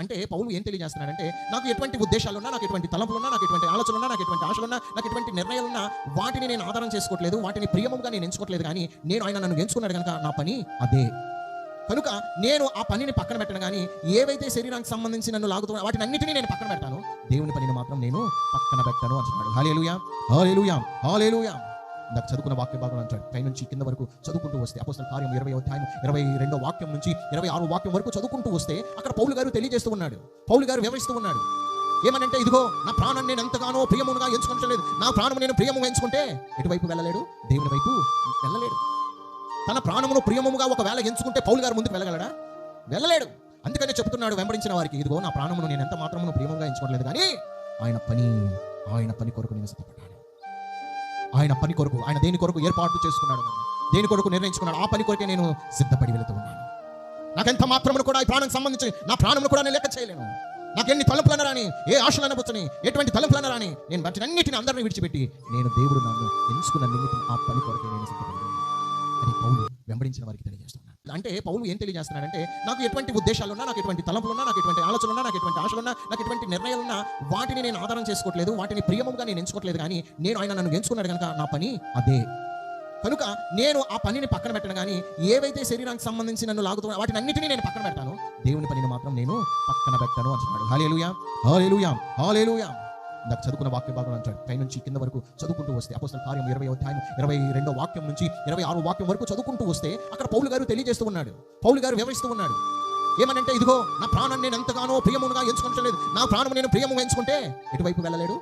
అంటే పౌలు ఏం తెలియజేస్తున్నాడంటే, నాకు ఎటువంటి ఉద్దేశాలున్నా, నాకు ఎటువంటి తలంపులున్నా, నాకు ఎటువంటి ఆలోచనలున్నా, నాకు ఎటువంటి ఆశలున్నా, నాకు ఎటువంటి నిర్ణయాలున్నా వాటిని నేను ఆధారం చేసుకోవట్లేదు, వాటిని ప్రియముగా నేను ఎంచుకోవట్లేదు. కానీ ఆయన నన్ను ఎంచుకున్నాడు కనుక నా పని అదే. కనుక నేను ఆ పనిని పక్కన పెట్టను. కానీ ఏవైతే శరీరానికి సంబంధించి నన్ను లాగుతున్నా వాటిని అన్నిటినీ నేను పక్కన పెడతాను, దేవుని పనిని మాత్రం నేను పక్కన పెట్టను అంటున్నాడు. హల్లెలూయా, హల్లెలూయా, హల్లెలూయా. నాకు చదువుకున్న వాక్య భాగం అంటాడు, పై నుంచి కింద వరకు చదువుకుంటూ వస్తే అపోస్తలుల కార్యం 20వ అధ్యాయం 22వ వాక్యం నుంచి 26వ వాక్యం వరకు చదువుకుంటూ వస్తే అక్కడ పౌలు గారు తెలియజేస్తూ ఉన్నాడు, పౌలు గారు వివరిస్తూ ఉన్నాడు. ఏమనంటే, ఇదిగో నా ప్రాణం నేను ఎంతగానో ప్రియముగా ఎంచుకోవట్లేదు, నా ప్రాణం నేను ప్రియముగా ఎంచుకుంటే ఎటువైపు వెళ్ళలేడు, దేవుని వైపు వెళ్ళలేడు. తన ప్రాణమును ప్రియముగా ఒకవేళ ఎంచుకుంటే పౌలు గారు ముందుకు వెళ్ళగలడా? వెళ్ళలేడు. అందుకనే చెప్తున్నాడు వెంబడించిన వారికి, ఇదిగో నా ప్రాణమును నేను ఎంత మాత్రమును ప్రియముగా ఎంచుకోవట్లేదు, కానీ ఆయన పని కొరకు నేను సిద్ధపడ్డాను. ఆయన పని కొరకు, ఆయన దేని కొరకు ఏర్పాటు చేసుకున్నాడు, దేని కొరకు నిర్ణయించుకున్నాడు, ఆ పని కొరకే నేను సిద్ధపడి వెళుతూ ఉన్నాను. నాకెంత మాత్రమును కూడా ఈ ప్రాణానికి సంబంధించి నా ప్రాణమును కూడా నేను లెక్క చేయలేను. నాకు ఎన్ని తలంపులన్నా రాని, ఏ ఆశలు అనబోచ్చని, ఎటువంటి తలంపులన్నా రాని, నేను వాటిని అన్నిటిని అందరిని విడిచిపెట్టి నేను దేవుడు నన్ను ఎంచుకున్న నిమిత్తం ఆ పని కొరకే నేను సిద్ధపడ్డాను అని పౌలు వెంబడించిన వారికి తెలియజేస్తున్నాడు. అంటే పౌలు ఏం తెలియజేస్తున్నాడంటే, నాకు ఎటువంటి ఉద్దేశాలున్నా, నాకు ఎటువంటి తలంపులున్నా, నాకు ఎటువంటి ఆలోచనలున్నా, నాకు ఎటువంటి ఆశలున్నా, నాకు ఎటువంటి నిర్ణయాలున్నా వాటిని నేను ఆధారం చేసుకోవట్లేదు, వాటిని ప్రియముగా నేను ఎంచుకోవట్లేదు. కానీ ఆయన నన్ను ఎంచుకున్నాడు కనుక నా పని అదే. కనుక నేను ఆ పనిని పక్కన పెట్టను. కానీ ఏవైతే శరీరానికి సంబంధించి నన్ను లాగుతున్నా వాటిని అన్నిటినీ నేను పక్కన పెడతాను, దేవుని పనిని మాత్రం నేను పక్కన పెట్టను అంటున్నాడు. హల్లెలూయా, హల్లెలూయా, హల్లెలూయా. నాకు చదువుకున్న వాక్య భాగం అంటాడు, పై నుంచి కింద వరకు చదువుకుంటూ వస్తే అపోస్తలుల కార్యం 20వ అధ్యాయం 22వ వాక్యం నుంచి 26వ వాక్యం వరకు చదువుకుంటూ వస్తే అక్కడ పౌలు గారు తెలియజేస్తూ ఉన్నాడు, పౌలు గారు వివరిస్తూ ఉన్నాడు. ఏమనంటే, ఇదిగో నా ప్రాణం నేను ఎంతగానో ప్రియముగా ఎంచుకోవట్లేదు, నా ప్రాణం నేను ప్రియముగా ఎంచుకుంటే ఎటువైపు వెళ్ళలేడు,